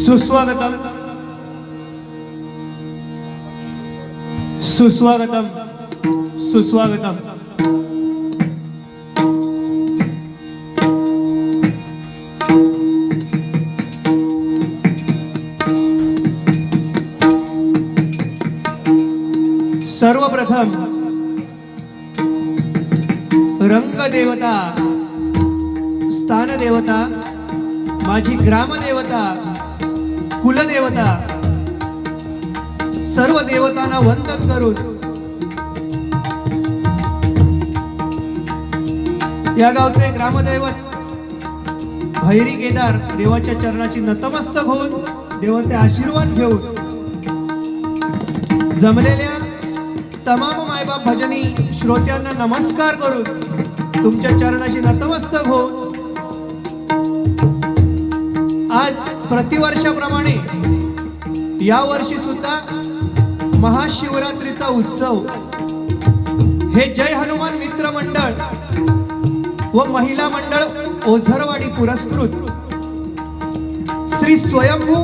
सुस्वागतम सुस्वागतम सुस्वागतम। सर्वप्रथम रंगदेवता, स्थानदेवता, माझी ग्रामदेवता, कुलदेवता, सर्व देवतांना वंदन करून या गावचे ग्रामदैवत भैरी केदार देवाच्या चरणाची नतमस्तक होऊन देवाचे आशीर्वाद घेऊन जमलेल्या तमाम मायबाप भजनी श्रोत्यांना नमस्कार करून तुमच्या चरणाशी नतमस्तक होऊन आज प्रतिवर्षाप्रमाणे या वर्षी सुद्धा महाशिवरात्रीचा उत्सव हे जय हनुमान मित्र मंडळ व महिला मंडळ ओझरवाडी पुरस्कृत श्री स्वयंभू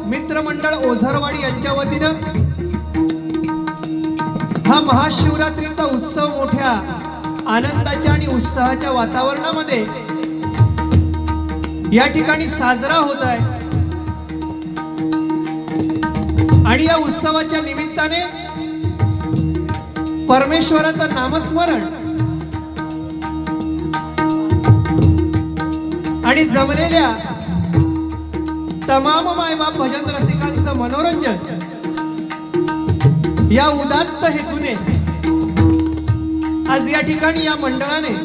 मित्र मंडळ ओझरवाडी यांच्या वतीनं हा महाशिवरात्रीचा उत्सव मोठ्या आनंदाच्या आणि उत्साहाच्या वातावरणामध्ये या ठिकाणी साजरा होत आहे आणि या उत्सवाच्या निमित्ताने परमेश्वराचं नामस्मरण आणि जमलेल्या तमाम मायबाप भजन रसिकांचं मनोरंजन या उदात्त हेतूने आज या ठिकाणी या मंडळाने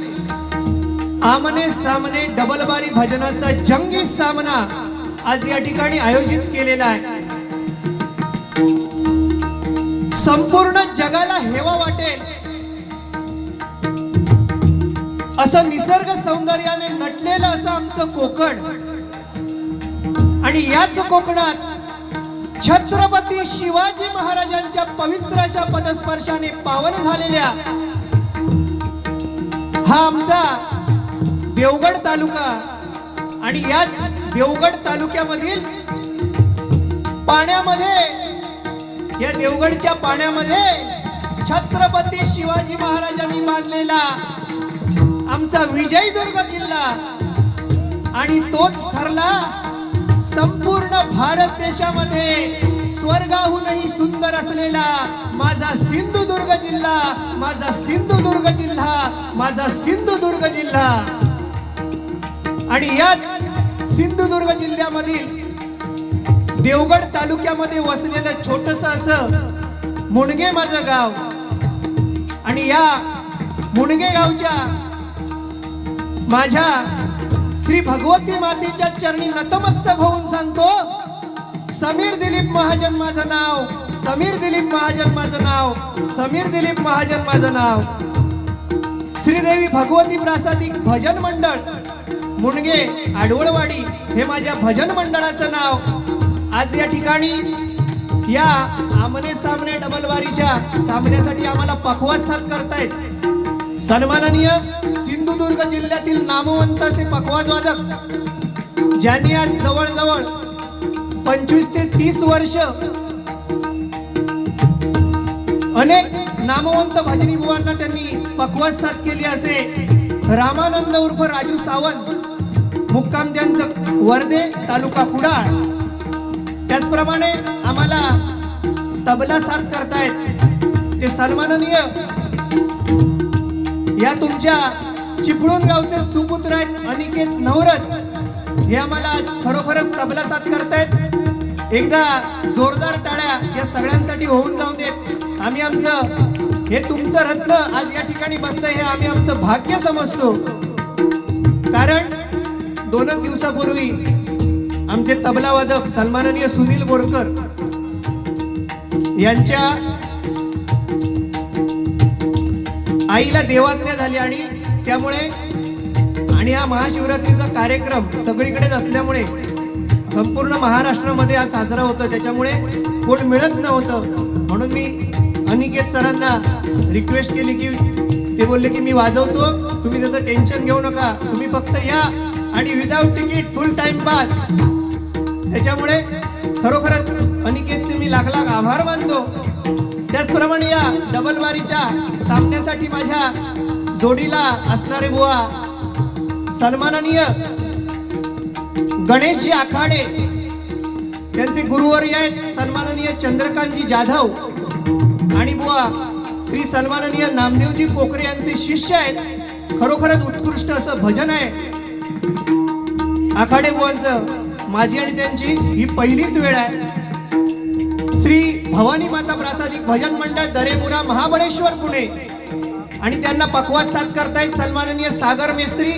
आमने सामने डबलबारी भजनाचा जंगी सामना आज या ठिकाणी आयोजित केलेला आहे। संपूर्ण जगाला हेवा वाटेल असं निसर्ग सौंदर्याने नटलेलं असं आमचं कोकण आणि याच कोकणात छत्रपती शिवाजी महाराजांच्या पवित्र अशा पदस्पर्शाने पावन झालेल्या हा आमचा देवगड तालुका आणि याच देवगड तालुक्यामधील पाण्यामध्ये या देवगडच्या पाण्यामध्ये छत्रपती शिवाजी महाराजांनी बांधलेला आमचा विजयदुर्ग किल्ला आणि तोच ठरला संपूर्ण भारत देशामध्ये स्वर्गाहूनही सुंदर असलेला माझा सिंधुदुर्ग जिल्हा, माझा सिंधुदुर्ग जिल्हा, माझा सिंधुदुर्ग जिल्हा। आणि याच सिंधुदुर्ग जिल्ह्यामधील देवगड तालुक्यामध्ये वसलेलं छोटस असं मुणगे माझं गाव आणि या मुणगे गावच्या माझ्या श्री भगवती मातेच्या चरणी नतमस्तक होऊन सांगतो, समीर दिलीप महाजन माझं नाव, समीर दिलीप महाजन माझं नाव, समीर दिलीप महाजन माझं नाव। श्रीदेवी भगवती प्रासादिक भजन मंडळ मुणगे आडवळवाडी हे माझ्या भजन मंडळाचं नाव। आज या ठिकाणी या आमने सामने डबलबारीच्या सामन्यासाठी आम्हाला पखवाज साथ करतायत सन्माननीय सिंधुदुर्ग जिल्ह्यातील नामवंत असे पखवाज वादक ज्यांनी आज जवळजवळ 25 ते 30 वर्ष अनेक नामवंत भजनी बुवांना त्यांनी पखवाज साथ केली असे रामानंद उर्फ राजू सावंत, मुक्काम त्यांचं वर्धे, तालुका कुडाळ। त्याचप्रमाणे आम्हाला तबला साथ करतायत ते सन्माननीय या तुमच्या चिपळूण गावचे सुपुत्र आहेत अनिकेत नवरत, हे आम्हाला आज खरोखरच तबला साथ करतायत। एकदा जोरदार टाळ्या या सगळ्यांसाठी होऊन जाऊन देत। आम्ही आमचं हे तुमचं रत्न आज या ठिकाणी बसतंय हे आम्ही आमचं भाग्य समजतो. कारण 2 दिवसापूर्वी आमचे तबला वादक सन्माननीय सुनील बोरकर यांच्या आईला देवाज्ञा झाली आणि त्यामुळे आणि हा महाशिवरात्रीचा कार्यक्रम सगळीकडेच असल्यामुळे संपूर्ण महाराष्ट्रामध्ये हा साजरा होतो. त्याच्यामुळे कोण मिळत नव्हतं म्हणून मी अनिकेत सरांना रिक्वेस्ट केली की ते बोलले की मी वाजवतो, तुम्ही त्याचं टेन्शन घेऊ नका, तुम्ही फक्त या आणि विदाउट तिकीट फुल टाइम पास. त्याच्यामुळे खरोखरच अनिकेतचे मी लाख लाख आभार मानतो. त्याचप्रमाणे या डबलवारीच्या सामन्यासाठी माझ्या जोडीला असणारे बुवा सन्माननीय गणेशजी आखाडे, त्यांचे गुरुवर्य आहेत सन्माननीय चंद्रकांतजी जाधव आणि बुवा श्री सन्माननीय नामदेवजी कोकरे यांचे शिष्य आहेत. खरोखरच उत्कृष्ट असं भजन आहे. आखाडे बुवांचं माझी आणि त्यांची ही पहिलीच वेळ आहे. श्री भवानी माता प्रासादिक भजन मंडळ दरेमुरा महाबळेश्वर पुणे आणि त्यांना पकवाद साथ करतायत सन्माननीय सागर मेस्त्री,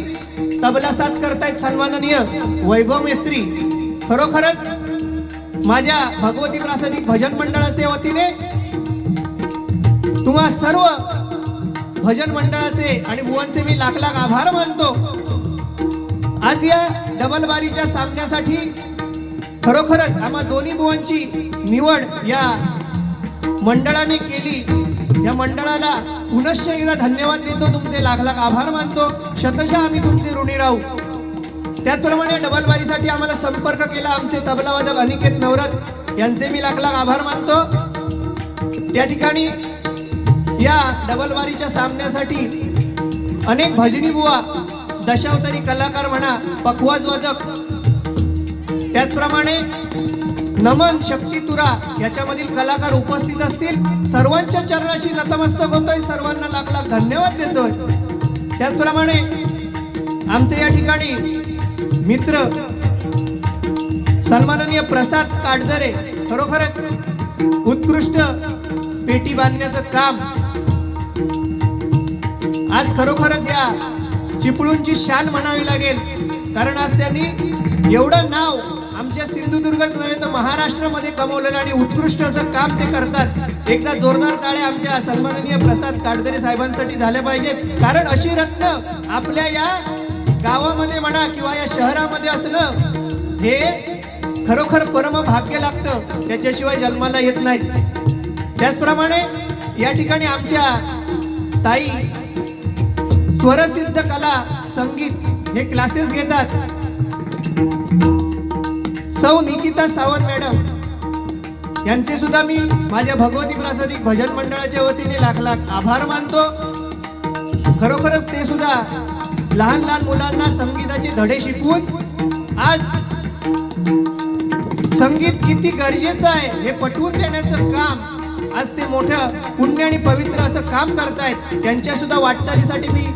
तबला साथ करतायत सन्माननीय वैभव मेस्त्री. खरोखरच माझ्या भगवती प्रासादिक भजन मंडळाच्या वतीने तुम्हा सर्व भजन मंडळाचे आणि बुवांचे मी लाख लाख आभार मानतो. आज या डबलबारीच्या सामन्यासाठी खरोखरच आम्हा दोन्ही बुवांची निवड या मंडळाने केली. या मंडळाला पुनश्च एकदा धन्यवाद देतो, तुमचे लाख लाख आभार मानतो. शतशः आम्ही तुमचे ऋणी राहू. त्याचप्रमाणे डबलबारीसाठी आम्हाला संपर्क केला आमचे तबलावादक अनिकेत नवरत यांचे मी लाख लाख आभार मानतो. त्या ठिकाणी या डबलबारीच्या सामन्यासाठी अनेक भजनी बुवा, दशावतारी कलाकार म्हणा, पखवाज वादक, त्याचप्रमाणे नमन शक्ती तुरा याच्यामधील कलाकार उपस्थित असतील. सर्वांच्या चरणाशी नतमस्तक होतोय, सर्वांना लाख लाख धन्यवाद देतोय. त्याचप्रमाणे आमचे या ठिकाणी मित्र सन्माननीय प्रसाद काटदरे, खरोखरच उत्कृष्ट पेटी बांधण्याचं काम आज खरोखरच या चिपळूणची शान म्हणावी लागेल. कारण आज त्यांनी एवढं नाव आमच्या सिंधुदुर्गच नव्हे तर महाराष्ट्रामध्ये कमवलेलं आणि उत्कृष्ट असं काम ते करतात. एकदा जोरदार टाळ्या आमच्या सन्माननीय प्रसाद काटदरे साहेबांसाठी झाल्या पाहिजेत. कारण अशी रत्न आपल्या या गावामध्ये म्हणा किंवा या शहरामध्ये असणं हे खरोखर परम भाग्य लागतं, त्याच्याशिवाय जन्माला येत नाही. त्याचप्रमाणे या ठिकाणी आमच्या ताई स्वरसिद्ध कला संगीत हे क्लासेस घेतात. सौ निकिता सावंत मॅडम यांचे सुद्धा मी माझ्या भगवती प्रासादिक भजन मंडळाच्या वतीने लाख लाख आभार मानतो. खरोखरच ते सुद्धा लहान लहान मुलांना संगीताचे धडे शिकवून आज संगीत किती गरजेचं आहे हे पटवून देण्याचं काम आज ते मोठं पुण्य आणि पवित्र असं काम करतायत. त्यांच्या सुद्धा वाटचालीसाठी मी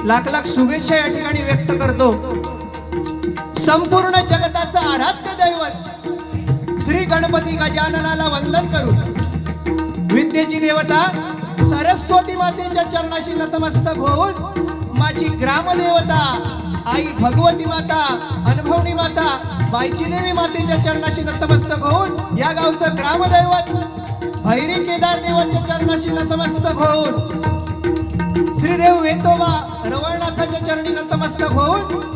लाख लाख शुभेच्छा या ठिकाणी व्यक्त करतो. संपूर्ण जगताचं आराध्य दैवत श्री गणपती गजाननाला वंदन करून विद्येची देवता सरस्वती मातेच्या चरणाशी नतमस्तक होऊन माझी ग्रामदेवता आई भगवती माता, अनुभवनी माता, बाईची देवी मातेच्या चरणाशी नतमस्तक होऊन या गावचं ग्रामदैवत भैरी केदार देवाच्या चरणाशी नतमस्तक होऊन श्रीदेव वेतोबा रवळनाथाच्या चरणी नतमस्तक होऊन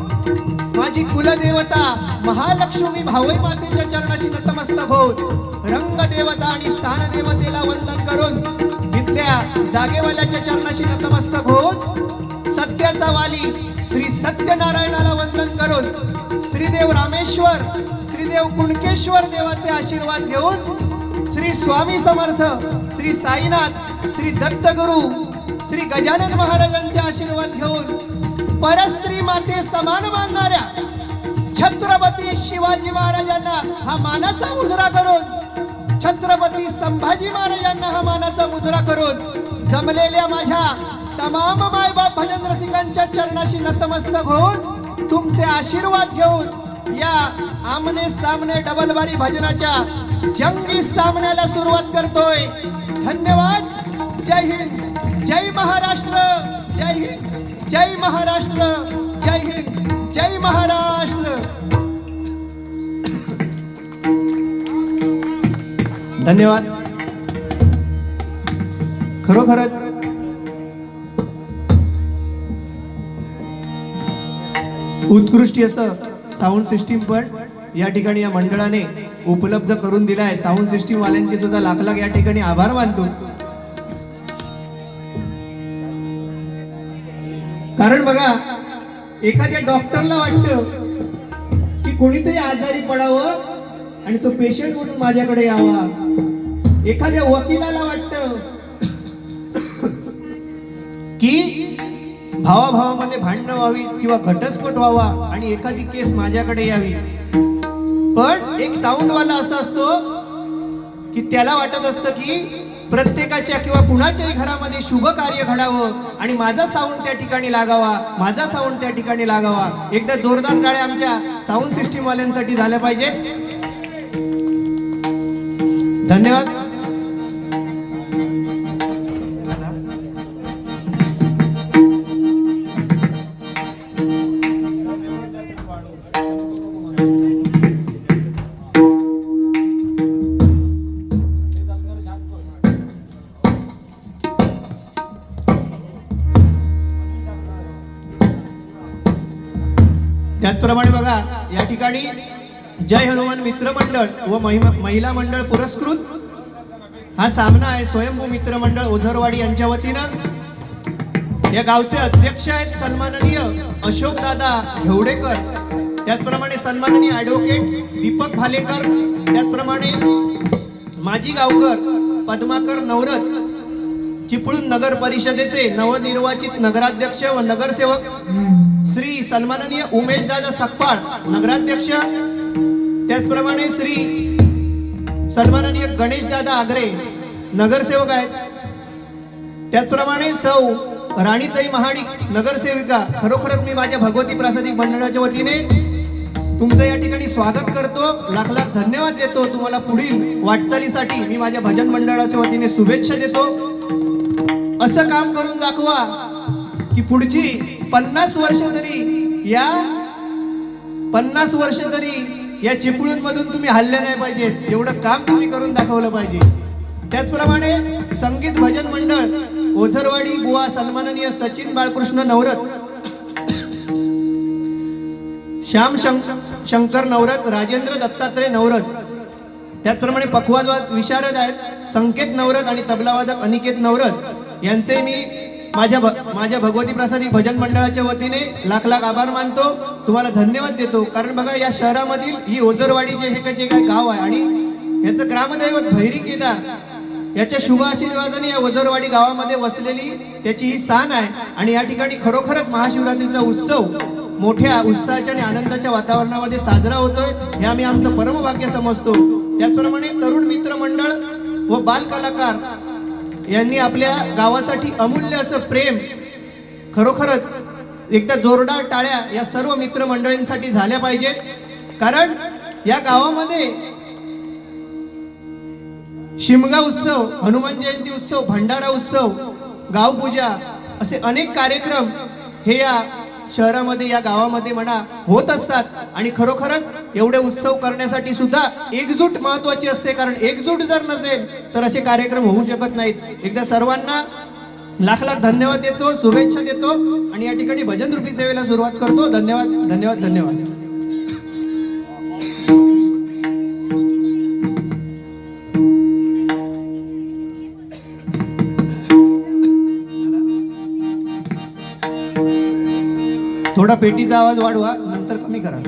माझी कुलदेवता महालक्ष्मी भावई मातेच्या चरणाशी नतमस्तक होऊन रंगदेवता आणि स्थानदेवतेला वंदन करून इथल्या जागेवाल्याच्या चरणाशी नतमस्तक होऊन सत्याचा वाली श्री सत्यनारायणाला वंदन करून श्रीदेव रामेश्वर, श्रीदेव कुणकेश्वर देवाचे आशीर्वाद घेऊन श्री स्वामी समर्थ, श्री साईनाथ, श्री दत्तगुरु, श्री गजानन महाराजांचे आशीर्वाद घेऊन परस्त्री माते समान मानणाऱ्या छत्रपती शिवाजी महाराजांना हा मानाचा मुजरा करून, छत्रपती संभाजी महाराजांना हा मानाचा मुजरा करून जमलेल्या माझ्या तमाम मायबाप भजन रसिकांच्या चरणाशी नतमस्तक होऊन तुमचे आशीर्वाद घेऊन या आमने सामने डबलबारी भजनाच्या जंगी सामन्याला सुरुवात करतोय. धन्यवाद. जय हिंद, जय महाराष्ट्र, जय हिंद, जय महाराष्ट्र, जय हिंद, जय महाराष्ट्र. धन्यवाद. खरोखरच उत्कृष्ट असं साऊंड सिस्टीम पण या ठिकाणी या मंडळाने उपलब्ध करून दिला आहे. साऊंड सिस्टीम वाल्यांचे सुद्धा लाख लाख या ठिकाणी आभार मानतो. कारण बघा, एखाद्या डॉक्टरला वाटतं की कोणीतरी आजारी पडावं आणि तो पेशंट म्हणून माझ्याकडे यावा. एखाद्या वकिलाला वाटतं की भावाभावामध्ये भांडणं व्हावी किंवा घटस्फोट व्हावा आणि एखादी केस माझ्याकडे यावी. पण एक साऊंडवाला असा असतो की त्याला वाटत असतं की प्रत्येकाच्या किंवा कुणाच्याही घरामध्ये शुभ कार्य घडावं आणि माझा साऊंड त्या ठिकाणी लागावा, माझा साऊंड त्या ठिकाणी लागावा. एकदा जोरदार टाळ्या आमच्या साऊंड सिस्टीम वाल्यांसाठी झाल्या पाहिजेत. धन्यवाद. त्याचप्रमाणे बघा, या ठिकाणी जय हनुमान मित्र मंडळ व महिला मंडळ पुरस्कृत हा सामना आहे. स्वयंभू मित्र मंडळ ओझरवाडी यांच्या वतीनं या गावचे अध्यक्ष आहेत सन्माननीय अशोक दादा घेवडेकर. त्याचप्रमाणे सन्माननीय ॲडव्होकेट दीपक भालेकर. त्याचप्रमाणे माजी गावकर पद्माकर नवरत. चिपळूण नगर परिषदेचे नवनिर्वाचित नगराध्यक्ष व नगरसेवक श्री सन्माननीय उमेश दादा सकपाळ नगराध्यक्ष. त्याचप्रमाणे श्री सन्माननीय गणेश दादा आगरे नगरसेवक आहेत. त्याचप्रमाणे सौ राणीताई महाडिक नगरसेविका. खरोखरच मी माझ्या भगवती प्रासादिक मंडळाच्या वतीने तुमचं या ठिकाणी स्वागत करतो, लाख लाख धन्यवाद देतो. तुम्हाला पुढील वाटचालीसाठी मी माझ्या भजन मंडळाच्या वतीने शुभेच्छा देतो. असं काम करून दाखवा की पुढची 50 वर्ष तरी या चिपळूण मधून तुम्ही हल्ले नाही पाहिजेत. एवढं काम तुम्ही करून दाखवलं पाहिजे. त्याचप्रमाणे संगीत भजन मंडळ ओझरवाडी बुवा सन्माननीय सचिन बाळकृष्ण नवरत, श्याम शंकर नवरत, राजेंद्र दत्तात्रय नवरत. त्याचप्रमाणे पखवाजवाद विशारद आहेत संकेत नवरत आणि तबलावादक अनिकेत नवरत यांचे मी माझ्या भगवती प्रासादिक भजन मंडळाच्या वतीने लाख लाख आभार मानतो. तुम्हाला धन्यवाद देतो. कारण बघा, या शहरामधील ही ओझरवाडी जे काय गाव आहे आणि याचं ग्रामदैवत भैरी केदार याच्या शुभ आशीर्वादाने या ओझरवाडी गावामध्ये वसलेली त्याची ही स्थान आहे. आणि या ठिकाणी खरोखरच महाशिवरात्रीचा उत्सव मोठ्या उत्साहाच्या आणि आनंदाच्या वातावरणामध्ये साजरा होतोय. हे आम्ही आमचं परमभाग्य समजतो. त्याचप्रमाणे तरुण मित्र मंडळ व बाल कलाकार यांनी आपल्या गावासाठी अमूल्य असं प्रेम. खरोखरच एकदा जोरदार टाळ्या या सर्व मित्र मंडळींसाठी झाल्या पाहिजेत. कारण या गावामध्ये शिमगा उत्सव, हनुमान जयंती उत्सव, भंडारा उत्सव, गावपूजा असे अनेक कार्यक्रम हे या शहरामध्ये या गावामध्ये म्हणा होत असतात. आणि खरोखरच एवढे उत्सव करण्यासाठी सुद्धा एकजूट महत्वाची असते. कारण एकजूट जर नसेल तर असे कार्यक्रम होऊ शकत नाहीत. एकदा सर्वांना लाख लाख धन्यवाद देतो, शुभेच्छा देतो आणि या ठिकाणी भजन रूपी सेवेला सुरुवात करतो. धन्यवाद, धन्यवाद, धन्यवाद. थोडा पेटीचा आवाज वाढवा, नंतर कमी करा.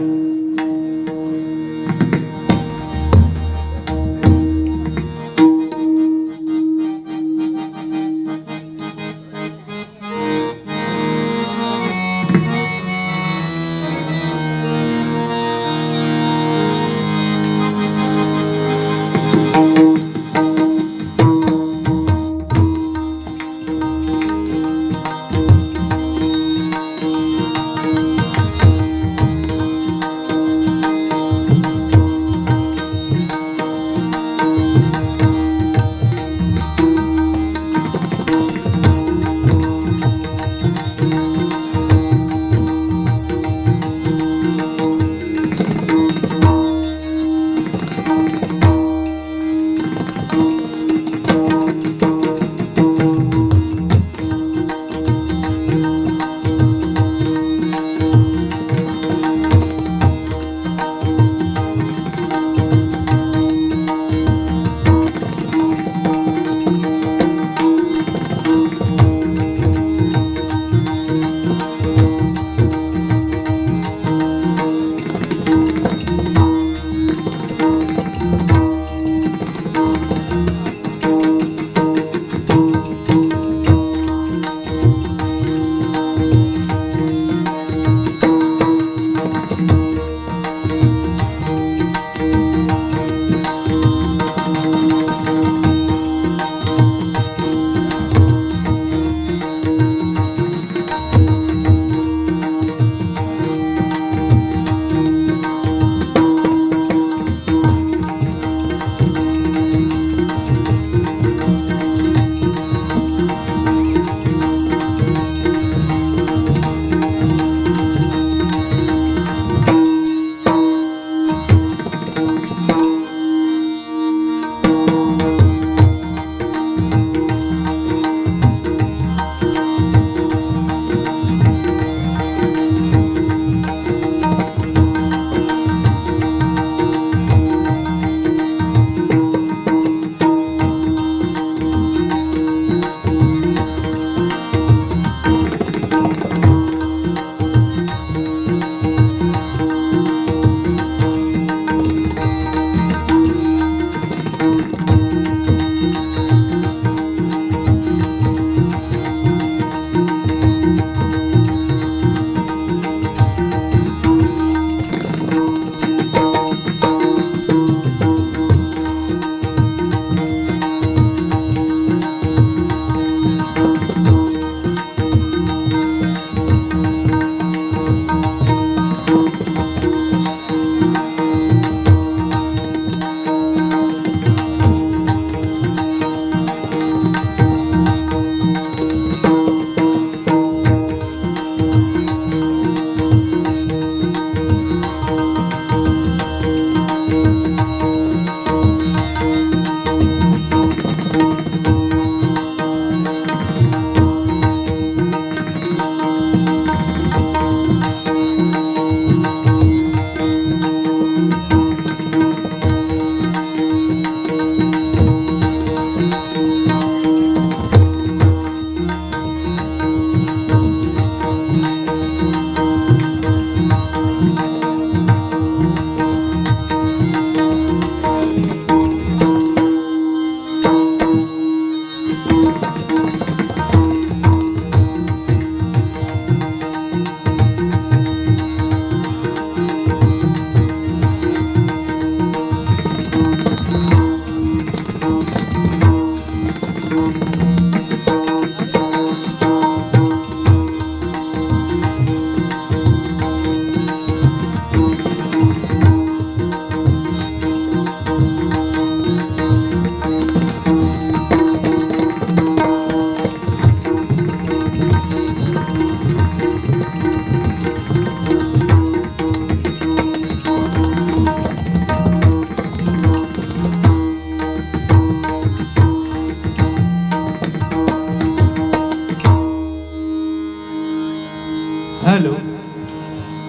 Hello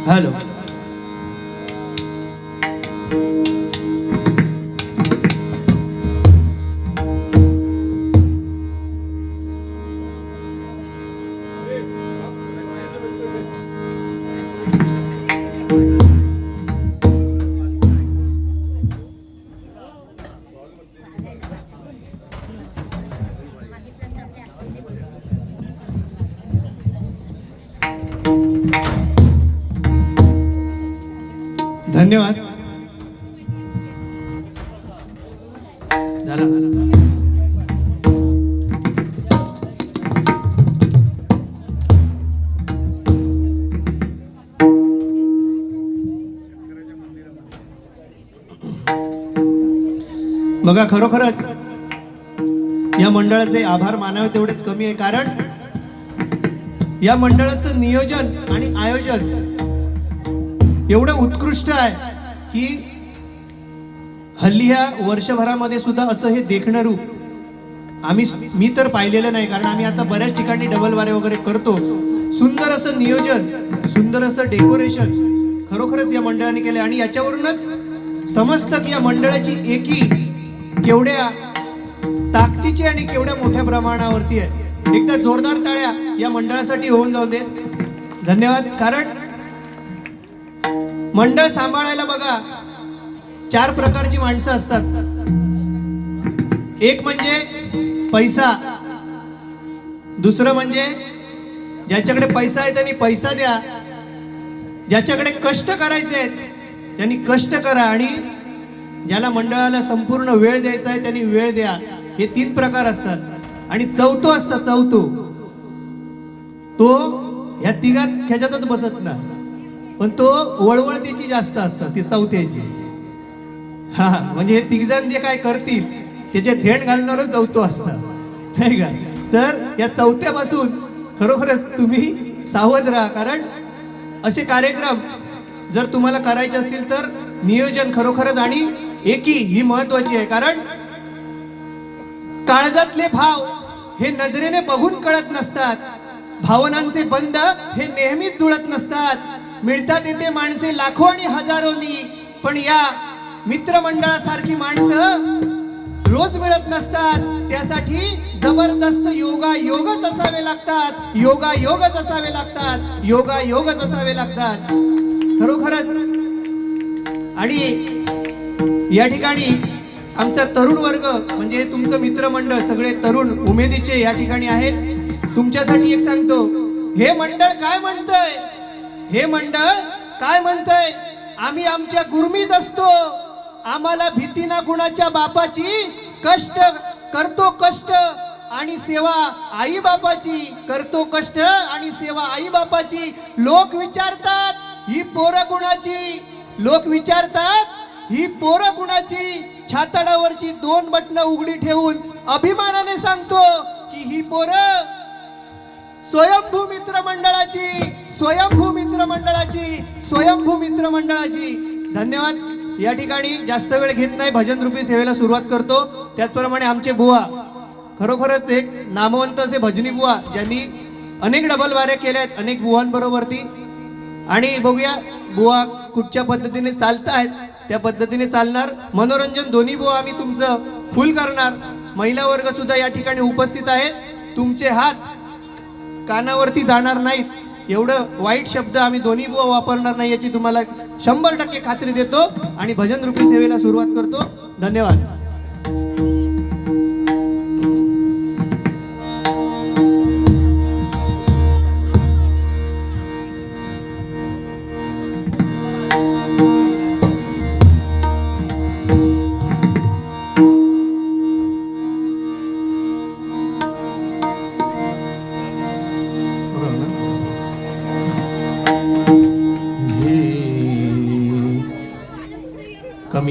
hello. धन्यवाद. झाला. बघा, खरोखरच या मंडळाचे आभार मानावे तेवढेच कमी आहे. कारण या मंडळाचं नियोजन आणि आयोजन एवढं उत्कृष्ट आहे की हल्ली ह्या वर्षभरामध्ये सुद्धा असं हे देखणं रूप मी तर पाहिलेलं नाही. कारण आम्ही आता बऱ्याच ठिकाणी डबल वारे वगैरे करतो. सुंदर असं नियोजन, सुंदर असं डेकोरेशन खरोखरच या मंडळाने केलं. आणि याच्यावरूनच समजतं की या मंडळाची एकी केवढ्या ताकदीची आणि केवढ्या मोठ्या प्रमाणावरती आहे. एकदा जोरदार टाळ्या या मंडळासाठी होऊन जाऊ देत. धन्यवाद. कारण मंडळ सांभाळायला बघा 4 प्रकारची माणसं असतात. एक म्हणजे पैसा, दुसरं म्हणजे ज्याच्याकडे पैसा आहे त्यांनी पैसा द्या, ज्याच्याकडे कष्ट करायचे आहेत त्यांनी कष्ट करा, आणि ज्याला मंडळाला संपूर्ण वेळ द्यायचा आहे त्यांनी वेळ द्या. हे 3 प्रकार असतात. आणि चौथो असतं, चौथो तो ह्या तिघात ख्याच्यातच बसत नाही, पण तो वळवळतेची जास्त असतं, ती चौथ्याची. हा, म्हणजे हे तिघजण जे काय करतील त्याचे धेण घालणारच चौथो असतं, नाही का? तर या चौथ्यापासून खरोखरच तुम्ही सावध राहा. कारण असे कार्यक्रम जर तुम्हाला करायचे असतील तर नियोजन खरोखरच आणि एकी ही महत्वाची आहे. कारण काळजातले भाव हे नजरेने बघून कळत नसतात, भावनांचे बंध हे नेहमीच जुळत नसतात. मिळतात येथे माणसे लाखो आणि हजारोनी, पण या मित्रमंडळासारखी माणसं रोज मिळत नसतात. त्यासाठी जबरदस्त योगच असावे लागतात, योगच असावे लागतात, योगच असावे लागतात खरोखरच. आणि या ठिकाणी आमचा तरुण वर्ग म्हणजे तुमचं मित्रमंडळ सगळे तरुण उमेदीचे या ठिकाणी आहेत. तुमच्यासाठी एक सांगतो, हे मंडळ काय म्हणतंय, हे मंडळ काय म्हणतंय, आम्ही आमच्या गुरमीत असतो, आम्हाला भीती ना कुणाच्या बापाची, कष्ट करतो, कष्ट आणि सेवा आई बापाची, करतो कष्ट आणि सेवा आई बापाची. लोक विचारतात ही पोरं कुणाची, लोक विचारतात ही पोरं कुणाची. छाताडावरची 2 बटणं उघडी ठेवून अभिमानाने सांगतो की ही पोरं स्वयंभू मित्र मंडळाची, स्वयंभू मित्र मंडळाची, स्वयंभू मित्र मंडळाची. धन्यवाद. या ठिकाणी जास्त वेळ घेत नाही, भजन रूपी सेवेला सुरुवात करतो. त्याचप्रमाणे आमचे बुवा खरोखरच एक नामवंत असे भजनी बुवा, ज्यांनी अनेक डबल वाऱ्या केल्या आहेत अनेक बुवांबरोबरती. आणि बघूया बुवा कुठच्या पद्धतीने चालतायत, त्या पद्धतीने चालणार. मनोरंजन दोन्ही बुवा आम्ही तुमचं फुल करणार. महिला वर्ग सुद्धा या ठिकाणी उपस्थित आहेत. तुमचे हात कानावरती जाणार नाहीत, एवढं वाईट शब्द आम्ही दोन्ही बुवा वापरणार नाही याची तुम्हाला 100% खात्री देतो. आणि भजन रूपी सेवेला सुरुवात करतो. धन्यवाद. कमी आ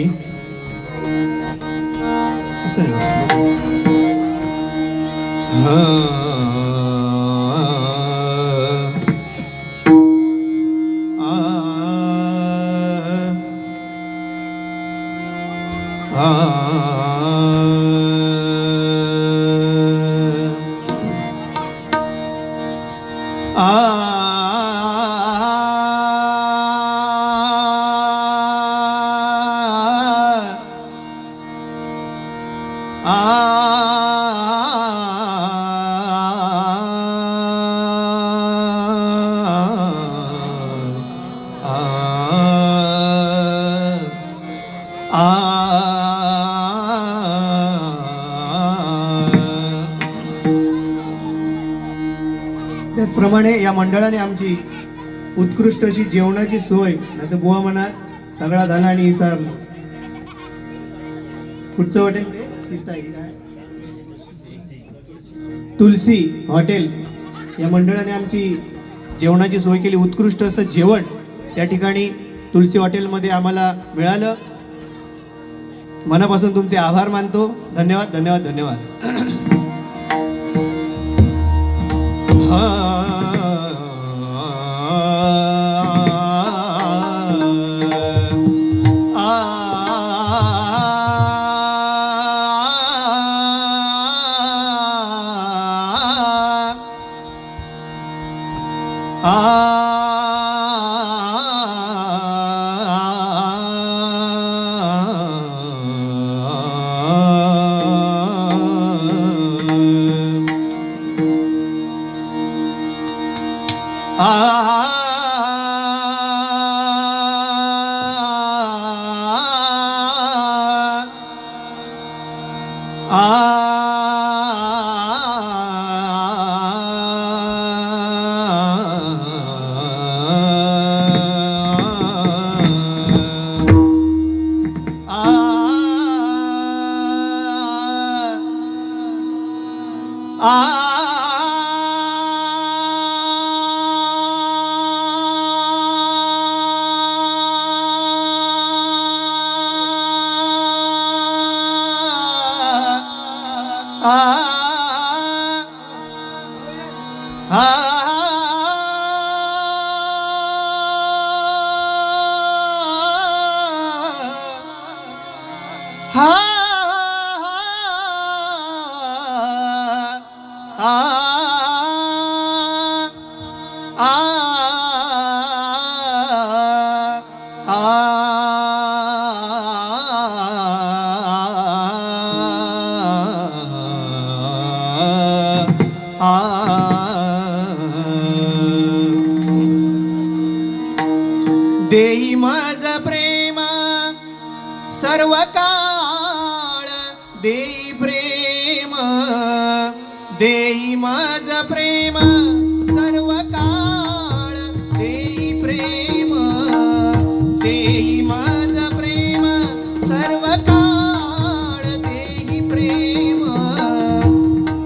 त्याचप्रमाणे या मंडळाने आमची उत्कृष्ट अशी जेवणाची सोय, नाही तर बुवा म्हणा सगळा झाला आणि विसरला. कुठचं हॉटेल? तुलसी हॉटेल या मंडळाने आमची जेवणाची सोय केली. उत्कृष्ट असं जेवण त्या ठिकाणी तुलसी हॉटेलमध्ये आम्हाला मिळालं. मनापासून तुमचे आभार मानतो. धन्यवाद धन्यवाद धन्यवाद. देई माझ प्रेम सर्व काळ, देई प्रेम, देई माझ प्रेम सर्व काळ, देई प्रेम, देई माझ प्रेम सर्व काळ, देई प्रेम.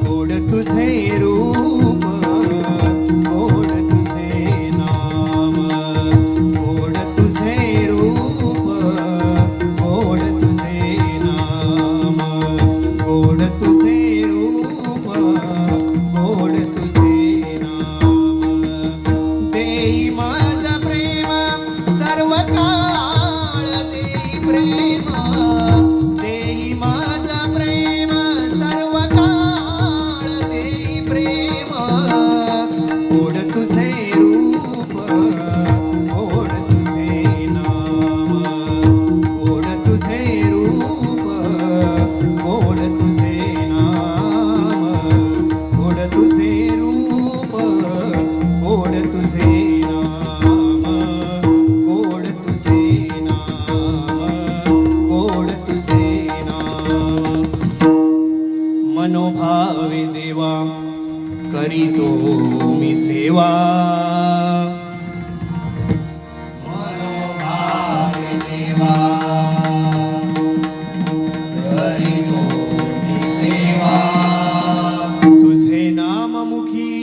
गोड तुझे रूप, गोड तुझे नाम, गोड तुझे रूप, गोड तुझे नाम, गोड तुझे रूप, गोड तुझे नाम. देई माझ प्रेम सर्व काळ, देई प्रेम, देई माझ प्रेम सर्व काळ, देई प्रेम. गोड तुझे रूप, गोड तुझे नाम, गोड तुझे रूप, गोड तुझे नाम, गोड तुझे रूप, गोड तुझे नाम, गोड तुझे नाम, गोड तुझे नाम. मनोभावे देवा करीतो मी सेवा, मनोभावे देवा करीतो मी सेवा. तुझे नाम मुखी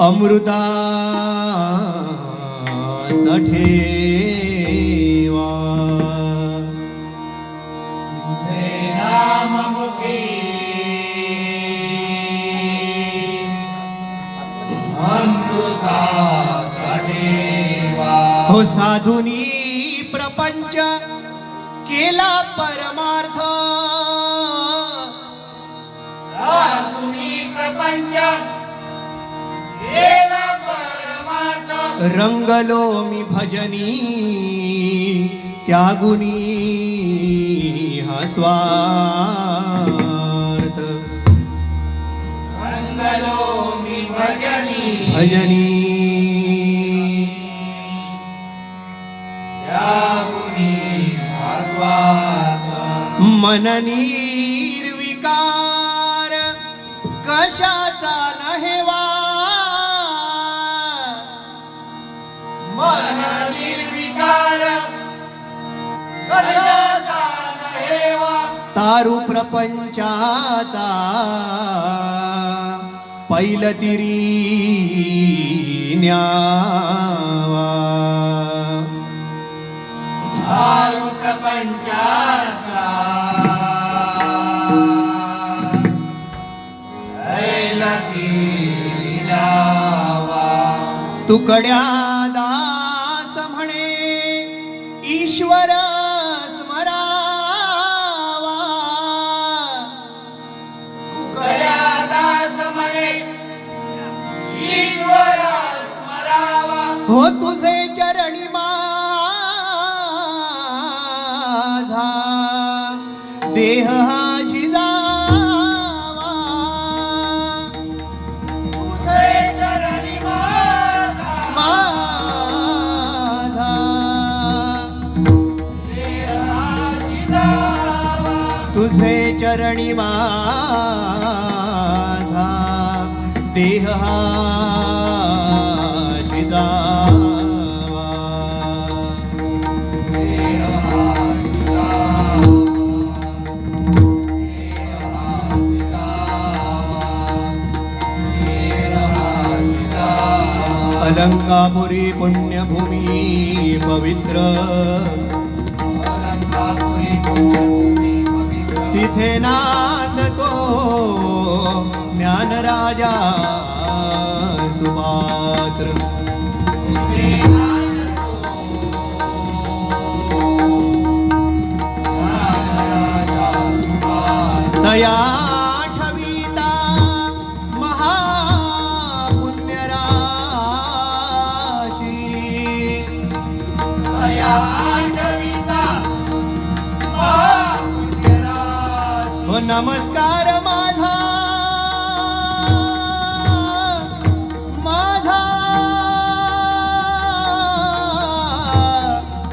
अमृताचा ठेवा, तुझे नाम मुखी अमृताचा ठेवा. हो साधुनी प्रपंच केला परमार्थ, साधुनी प्रपंच केला परमार्थ. रंगलो मी भजनी त्यागुनी हा स्वार्थ. रंगलो मी भजनी, भजनी त्यागुनी हा स्वार्थ. मन निर्विकार कश कशाचा नहेवा मन निर्विकार कशाचा नहेवा तारू प्रपंचाचा पैलतिरी न्यावा दारू प्रपंचाचा ऐलकिरीलावा तुकड्या दास म्हणे ईश्वर स्मरावा तुकड्या दास म्हणे ईश्वर स्मरावा हो तुझे चरणी माझा देह हा झिजावा तुझे चरणी माझा माझा देहाची जावा तुझे चरणी माझा देह हा झिजावा देहाची जावा अलंकापुरी पुण्यभूमी पवित्र अलंकापुरी पुण्यभूमी पवित्र तिथे नांदतो ज्ञानराजा सुपात्र दया ठविता महापुण्यराशी हो नमस्कार माझा माझा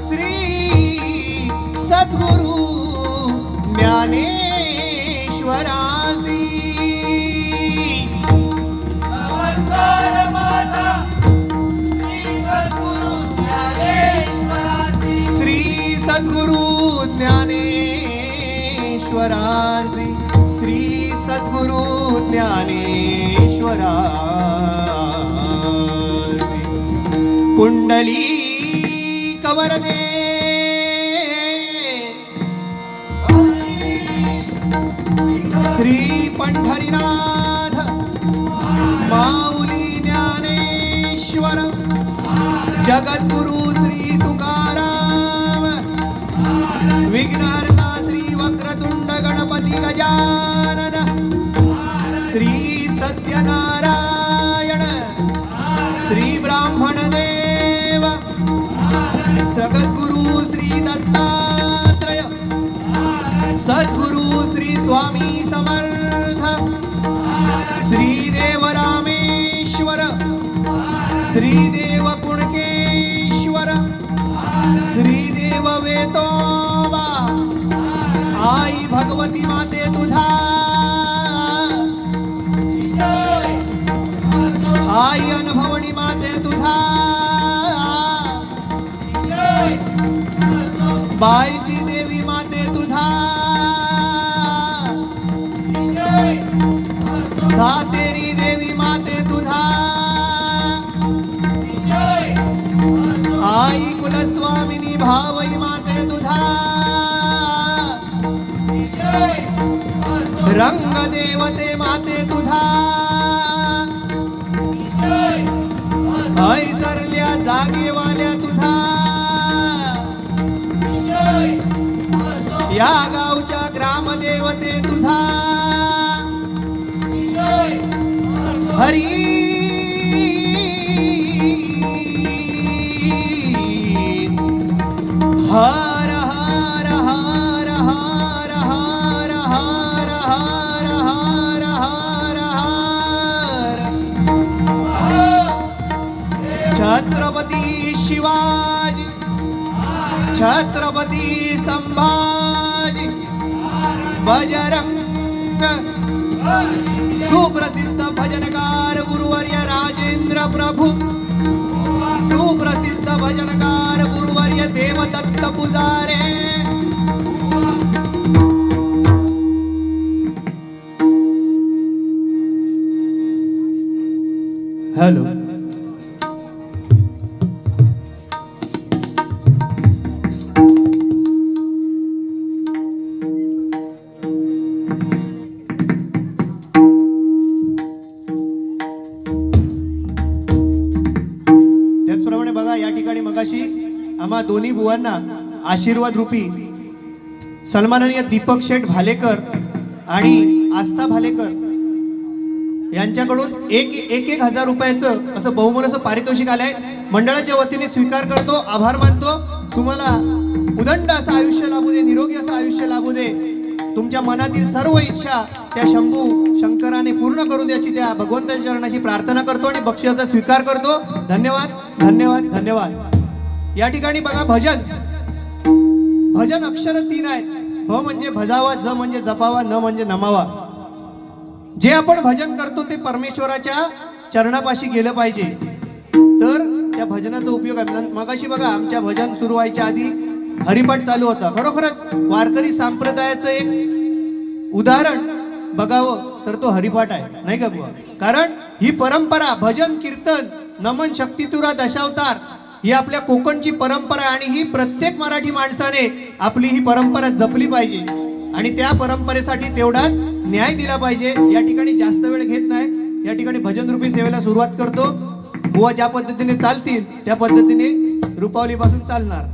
श्री सद्गुरु ज्ञानेश्वरासी नमस्कार माझा श्री सद्गुरु ज्ञानेश्वरासी श्री सद्गुरु ज्ञानेश्वरासी कुंडली कवरदे श्री पंढरीनाथ माऊली ज्ञानेश्वर जगद्गुरु श्री तुकाराम विघ्नहर्ता श्री वक्रतुंड गणपती गजानन श्री सत्यनारायण श्री ब्राह्मण देव सद्गुरु श्री दत्तात्रय सद्गुरु श्री स्वामी समर्थ श्री देव रामेश्वर श्री देव कुणकेश्वर श्री देव वेतोबा आई भगवती माते तुझा आई अनुभवणी माते तुझा बाईची देवी माते तुझा सातेरी देवी माते तुझा आई कुलस्वामिनी भावई माते तुझा रंग देवते माते तुझा ऐसरल्या जागेवाल्या तुझा या गावच्या ग्रामदेवते तुझा हरी हर हर हर हर हर हर हर हर हर हर छत्रपती शिवाजी छत्रपती संभाजी बजरंग सुप्रसिद्ध भजनकार गुरुवर्य राजेंद्र प्रभू, सुप्रसिद्ध भजनकार गुरुवर्य देवदत्त पुजारे, हॅलो. त्याचप्रमाणे बघा या ठिकाणी मगाशी आम्हा दोन्ही बुवांना आशीर्वाद रूपी सन्माननीय दीपक शेठ भालेकर आणि आस्था भालेकर यांच्याकडून एक हजार रुपयाचं असं बहुमोल असं पारितोषिक आलंय. मंडळाच्या वतीने स्वीकार करतो, आभार मानतो. तुम्हाला उदंड असं आयुष्य लाभू दे, निरोगी असं आयुष्य लाभू दे. तुमच्या मनातील सर्व इच्छा त्या शंभू शंकराने पूर्ण करून द्यायची त्या भगवंताच्या चरणाची प्रार्थना करतो आणि बक्षिसाचा स्वीकार करतो. धन्यवाद धन्यवाद धन्यवाद. या ठिकाणी बघा भजन अक्षर 3 आहेत. भ म्हणजे भजावा, ज म्हणजे जपावा, न म्हणजे नमावा. जे आपण भजन करतो ते परमेश्वराच्या चरणापाशी गेलं पाहिजे, तर त्या भजनाचा उपयोग आहे. मगाशी बघा आमच्या भजन सुरू व्हायच्या आधी हरिपाठ चालू होता. खरोखरच वारकरी संप्रदायाचं एक उदाहरण बघावं तर तो हरिपाठ आहे, नाही का बुवा? कारण ही परंपरा भजन कीर्तन नमन शक्तितुरा दशावतार ही आपल्या कोकणची परंपरा आहे आणि ही प्रत्येक मराठी माणसाने आपली ही परंपरा जपली पाहिजे आणि त्या परंपरेसाठी तेवढाच न्याय दिला पाहिजे. या ठिकाणी जास्त वेळ घेत नाही, या ठिकाणी भजन रूपी सेवेला सुरुवात करतो. बुवा ज्या पद्धतीने चालतील त्या पद्धतीने रुपावलीपासून चालणार.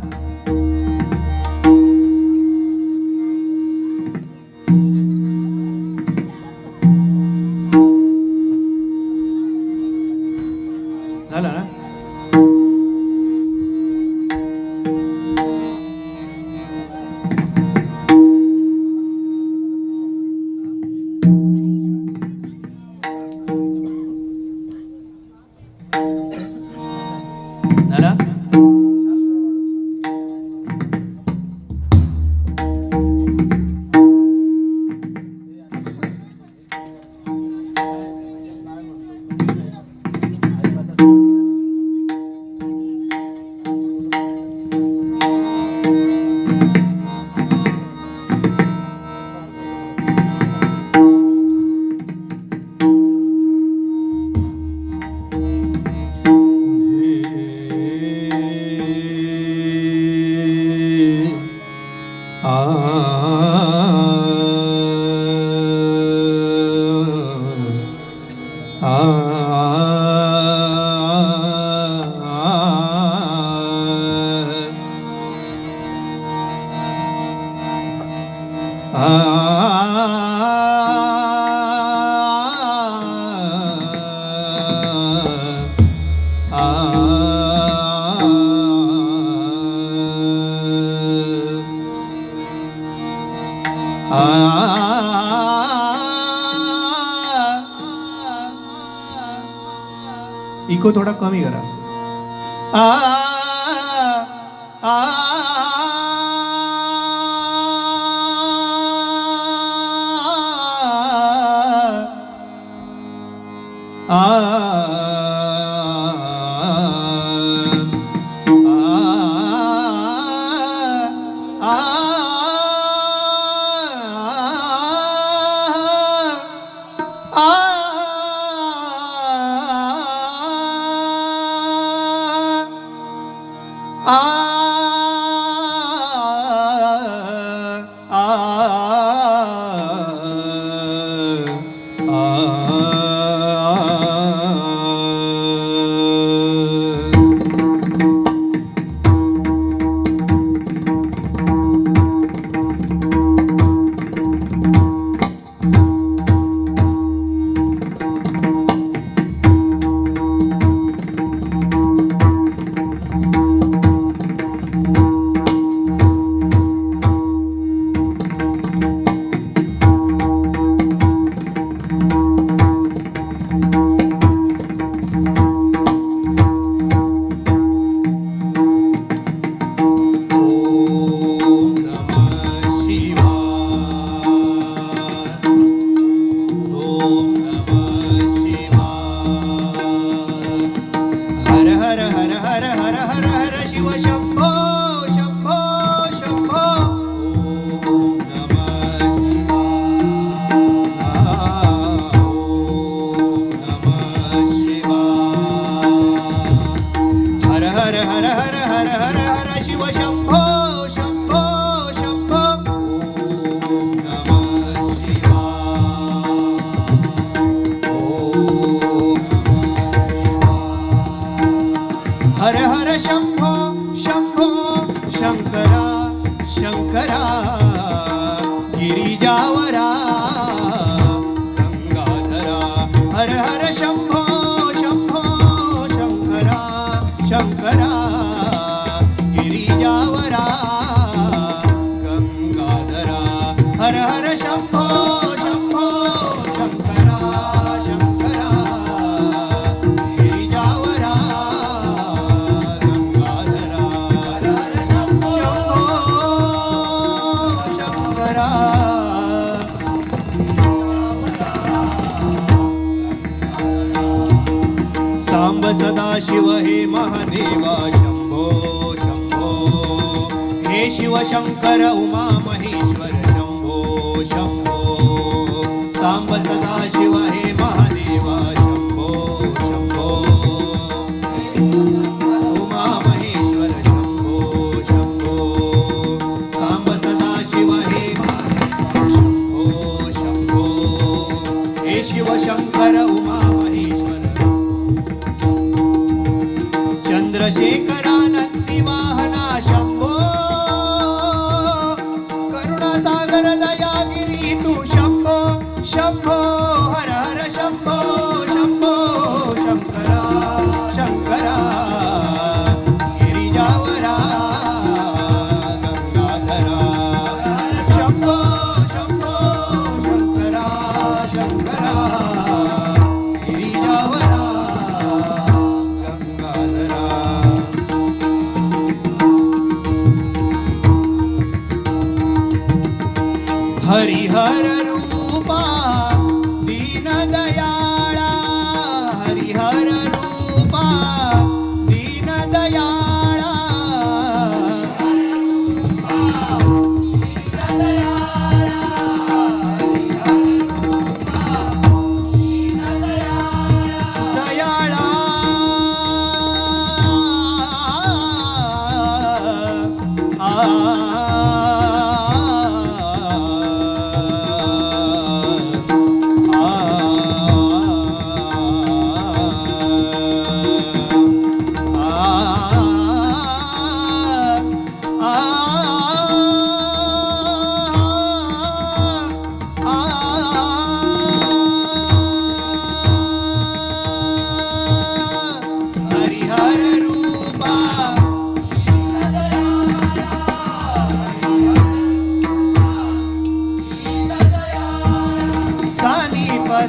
झालं ना? झाला? इको थोड़ा कमी करा. शंकरा गिरिजावरा गंगाधरा हर हर शंभो शंभो शंकरा शंकरा गिरिजावरा गंगाधरा हर हर शंभो शंकरा सांब सदाशिव हे महादेवा शंभो शंभो हे शिव शंकर उमा महेश्वर शंभो शंभो सांब सदाशिव हे महादेवा शंभो शंभो उमा महेश्वर शंभो शंभो सांब सदाशिव हे शंभो शंभो हे शिव शंकर उमा महेश्वर चंद्रशेखरानंदी वाहना शंभो करुणासागर दयागिरी तू शंभो शंभो हर हर शंभो शंभो शंकरा शंकरा गिरिजावरा गंगाधरा शंभो शंभो शंकरा शंकरा गिरिजावरा गंगाधरा हरिहर रूपा दीन दयाळा हरिहर रूपा दीन दयाळा दयाळा हरिहर रूपा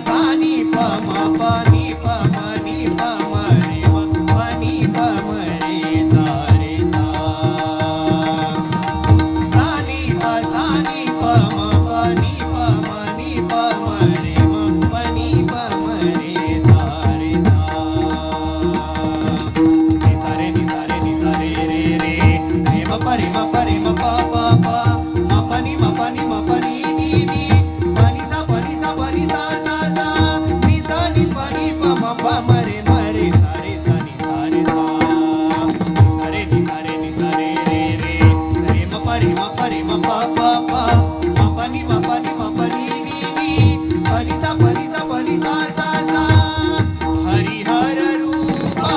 सानी प म प नि प म नि प म रे म प नि प म रे सा रे सा सानी प म प नि प म नि प म रे म प नि प म रे सा रे सा नि सा रे नि सा रे नि सा रे रे रे रे म प रे म प रे म प प प म प नि म प नि म प नि नि नि प नि सा प नि सा प नि सा सा सा नि सा नि प नि प म प म रे म रे सा रे सा नि सा रे सा नि सा रे नि सा रे नि सा रे रे रे रे म प रे म प रे म प प प म प नि म प नि म प नि नि नि प नि सा प नि सा प नि सा सा सा हरिहर रूपा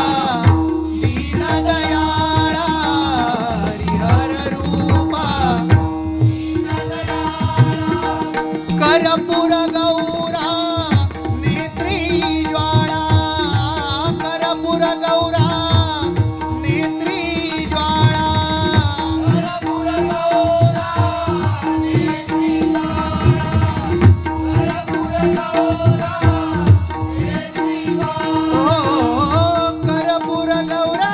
दीन दयाळा हरिहर रूपा कर्पूर गौरा नेत्री ज्वाळा कर्पूर गौरा नेत्री ज्वाळा कर्पूर गौरा नेत्री ज्वाळा कर्पूर गौरा नेत्री ज्वाळा कर्पूर गौरा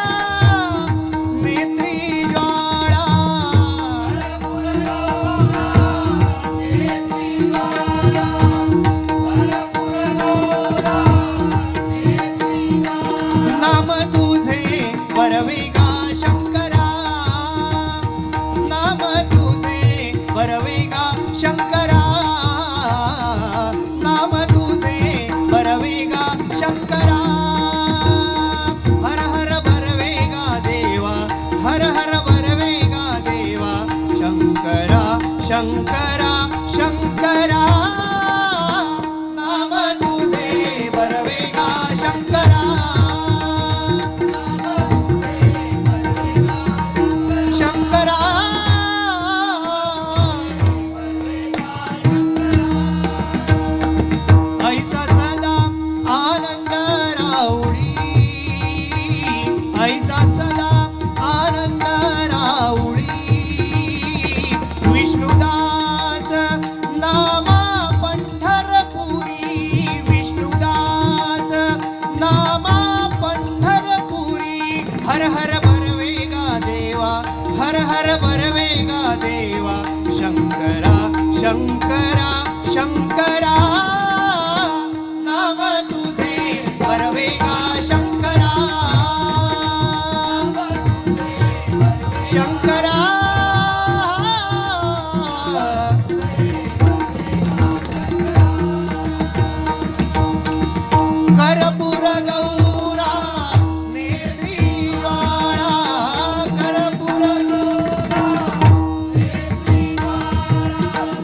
नेत्री ज्वाळा कर्पूर गौरा नेत्री ज्वाळा नाम तुझे बरवेगा शंकरा नाम तुझे बरवेगा शंकरा नाम तुझे बरवेगा शंकरा हर हर बरवेगा देवा हर हर बरवेगा देवा शंकरा शंकरा शंकरा नाम तुझे बरवेगा शंकरा शंकरा ऐसा सदा आनंद राहुडी ऐसा शंकरा शंकरा नाम तुझे परवेगा शंकरा शंकरा कर्पूर गौरा नेत्रीवाळा कर्पूर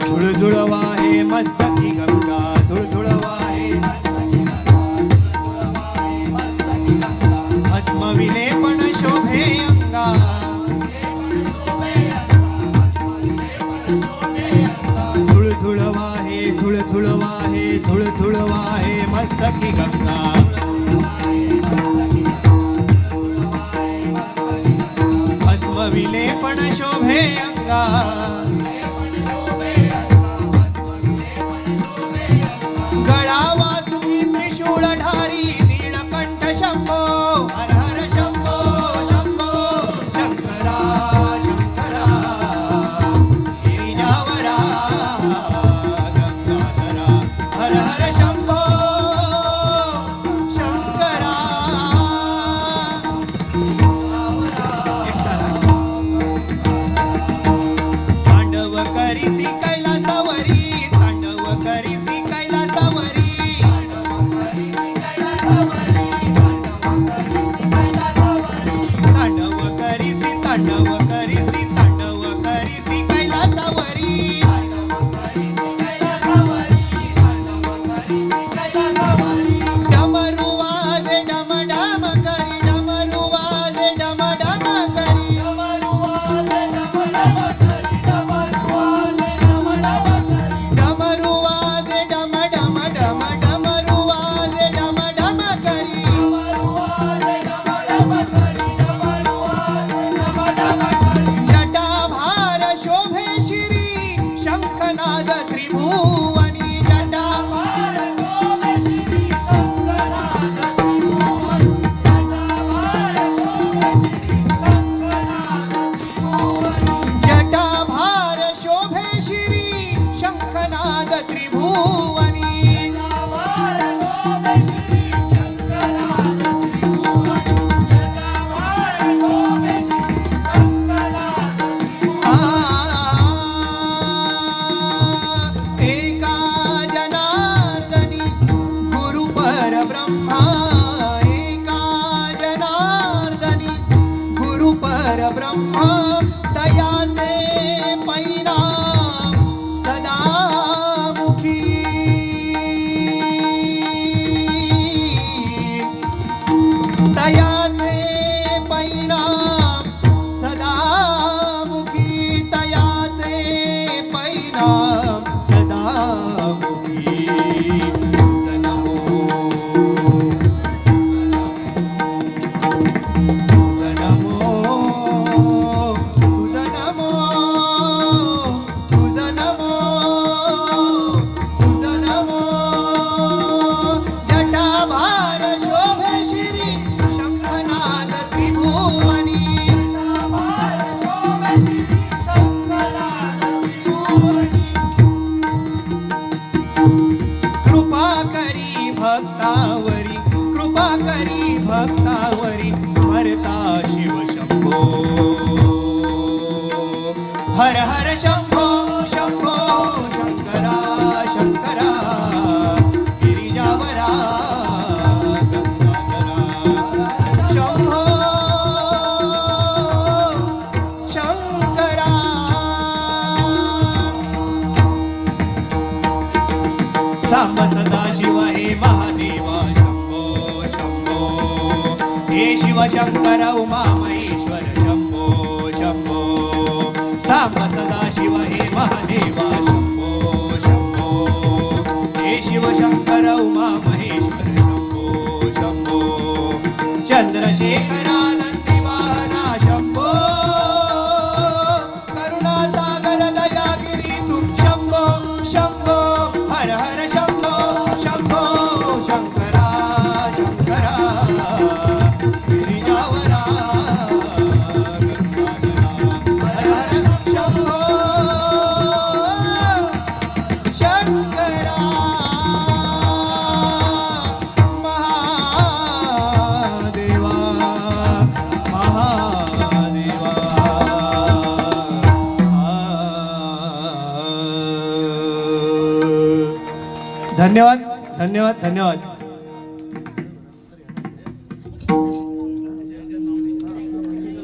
झुळझुळवा हे मस्तकी गंगा झुळझुळवा हे भस्मविले पण शोभे अंगा झुळझुळवा हे झुळझुळवा हे झुळझुळवा हे मस्तकी गंगा भस्मविले पण शोभे अंगा गळा वासुकी त्रिशूळधारी नीलकंठ शंभो हर हर शंभो शंभो शंकरा शंकरा गिरिजावरा गंगाधरा हर हर शंभो शंकरा तांडव करीसी कैलासावरी तांडव करीसी कैलासावरी तांडव करीसी तांडव करीसी तांडव करीसी कैलासावरी डमरू वाजे डम डम करी डमरू वाजे डम डम करी डमरू वाजे डम डम डम डमरू वाजे डम डम करी जटाभार शोभे श्री शंखनाद त्रिभुवनी जटाभार जटाभार शोभे श्री शंखनाद त्रिभुवनी एका जनार्दनी गुरु परब्रह्मा एका जनार्दनी गुरु परब्रह्मा दयाचे पैना सदामुखी दयाचे पैना सदामुखी दयाचे पैना सदामुखी तुझ नमो तुझ नमो तुझ नमो तुझ नमो तुझ नमो जटाभार शोभे श्री शंखनाद त्रिभुवनी कृपा करी भक्तावरी कृपा करी भक्तावरी स्मरता शिव शंभो हर हर शंभो शंभो शंकरा शंकरा गिरिजावरा गंगाधरा शंभो शंकरा सांब सदा शिव हे महादेवा शंभो शंभो हे शिव शंकर उमा महेश्वर शंभो शंभो सांब सदा शिव हे महादेवा शंभो शंभो हे शिव शंकर उमा महेश्वर शंभो शंभो चंद्रशेखरानंदी वाहना शंभो करुणासागर दयागिरी तू शंभो शंभो हर हर शंभो शंभो शंकरा शंकरा गिरिजावरा गंगाधरा हर हर शंभो धन्यवाद धन्यवाद धन्यवाद